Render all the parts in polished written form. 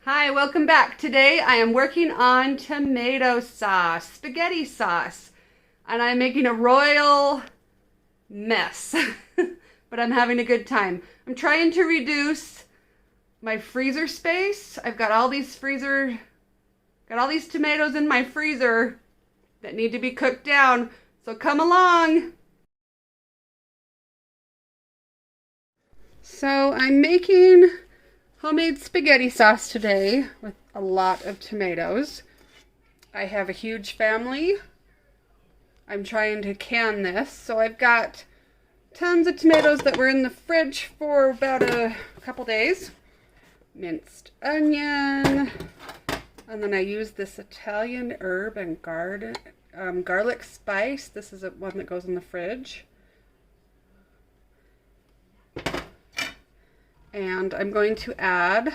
Hi, welcome back. Today I am working on tomato sauce, spaghetti sauce, and I'm making a royal mess, but I'm having a good time. I'm trying to reduce my freezer space. I've got all these tomatoes in my freezer that need to be cooked down, so come along. So I'm making homemade spaghetti sauce today with a lot of tomatoes. I have a huge family. I'm trying to can this, so I've got tons of tomatoes that were in the fridge for about a couple days. Minced onion, and then I use this Italian herb and garlic spice. This is one that goes in the fridge. And I'm going to add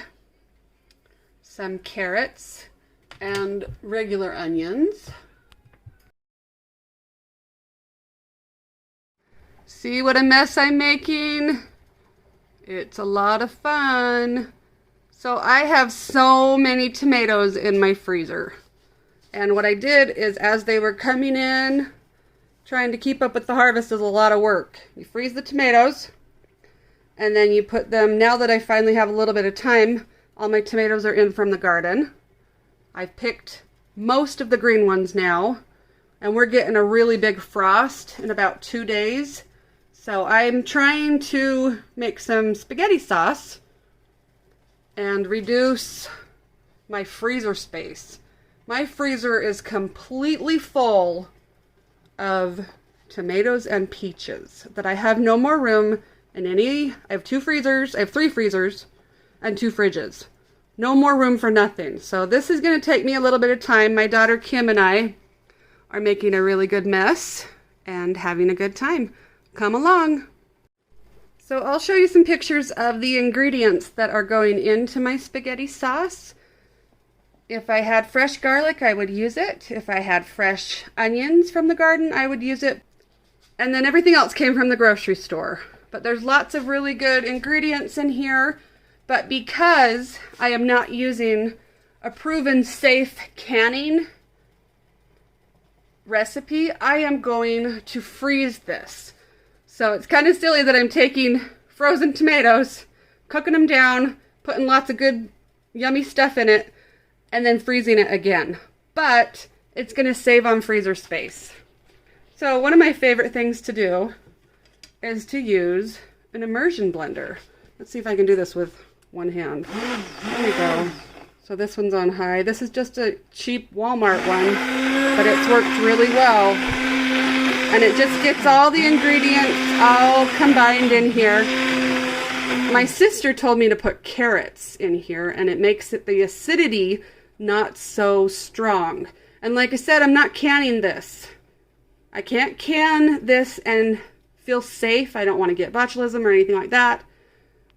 some carrots and regular onions. See what a mess I'm making? It's a lot of fun. So I have so many tomatoes in my freezer. And what I did is, as they were coming in, trying to keep up with the harvest is a lot of work. You freeze the tomatoes, and then you put them, now that I finally have a little bit of time, all my tomatoes are in from the garden. I've picked most of the green ones now, and we're getting a really big frost in about 2 days. So I'm trying to make some spaghetti sauce and reduce my freezer space. My freezer is completely full of tomatoes and peaches that I have no more room in any. I have 3 freezers and 2 fridges. No more room for nothing. So this is going to take me a little bit of time. My daughter Kim and I are making a really good mess and having a good time. Come along. So I'll show you some pictures of the ingredients that are going into my spaghetti sauce. If I had fresh garlic, I would use it. If I had fresh onions from the garden, I would use it. And then everything else came from the grocery store. But there's lots of really good ingredients in here. But because I am not using a proven safe canning recipe, I am going to freeze this. So it's kind of silly that I'm taking frozen tomatoes, cooking them down, putting lots of good yummy stuff in it, and then freezing it again. But it's going to save on freezer space. So one of my favorite things to do is to use an immersion blender. Let's see if I can do this with one hand. There we go. So this one's on high. This is just a cheap Walmart one, but it's worked really well. And it just gets all the ingredients all combined in here. My sister told me to put carrots in here, and it makes the acidity not so strong. And like I said, I'm not canning this. I can't can this and feel safe. I don't want to get botulism or anything like that.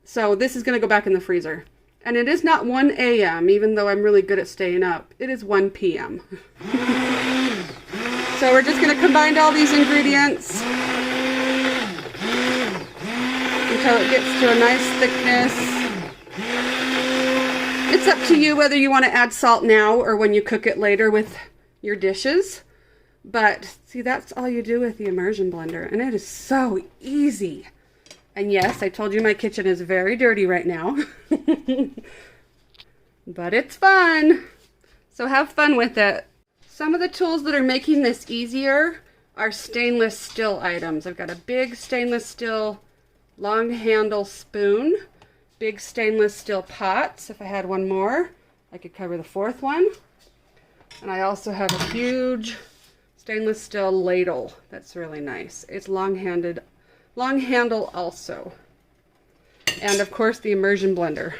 So this is going to go back in the freezer. And it is not 1 a.m., even though I'm really good at staying up. It is 1 p.m. So we're just going to combine all these ingredients until it gets to a nice thickness. It's up to you whether you want to add salt now or when you cook it later with your dishes. But see, that's all you do with the immersion blender, and it is so easy. And yes, I told you my kitchen is very dirty right now. But it's fun. So have fun with it. Some of the tools that are making this easier are stainless steel items. I've got a big stainless steel long handle spoon, big stainless steel pots. If I had one more, I could cover the 4th one. And I also have a huge stainless steel ladle. That's really nice. It's long handle also. And of course the immersion blender.